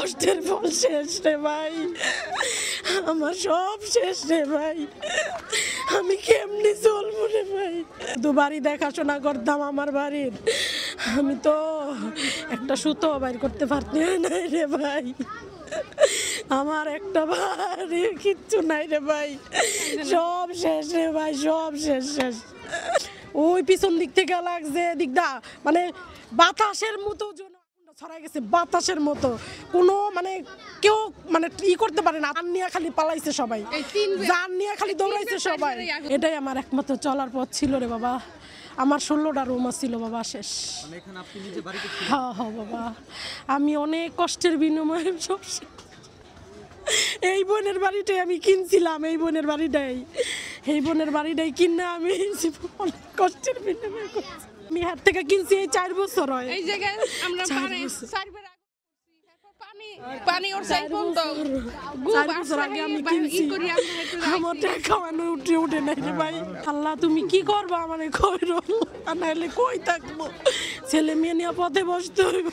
কষ্টের ফল শেষ রে ভাই, আমার সব শেষ রে ভাই, আমি কেমনি চলবো রে ভাই। তো বাড়ি দেখাশোনা করতাম আমার বাড়ির, আমি তো একটা সুতো বাইর করতে পারতাম না রে ভাই, আমার একটা বাড়ি কিচ্ছু নাই রে ভাই, সব শেষ রে ভাই, সব শেষ শেষ। ওই পিছন দিক থেকে লাগছে দিকটা মানে বাতাসের মতো ছড়াই গেছে, বাতাসের মতো কোনো মানে কেউ মানে ই করতে পারে না, জান নিয়ে খালি পালাইছে সবাই, জান নিয়ে খালি দৌড়াইছে সবাই। এটাই আমার একমাত্র চলার পথ ছিল রে বাবা, আমার 16টা রুম ছিল বাবা, শেষ। হ্যাঁ হ্যাঁ বাবা, আমি অনেক কষ্টের বিনিময়ে সব এই বোনের বাড়িটাই আমি কিনছিলাম, এই বোনের বাড়িটাই কিনে আমি অনেক কষ্টের বিনিময়ে করছি। আমি হাত থেকে কিনছি এই 4 বছর হয়। এই জায়গায় আমরা পানি ওর সাইড বন্ধ আগে আমি কিনছি, আমার টাকা খাওয়ানো উঠে নাই রে ভাই। আল্লাহ তুমি কি করবা আমারে কইরো, নাহলে কই থাকবো, ছেলে মেয়ে নিয়ে পথে বসতে হইব।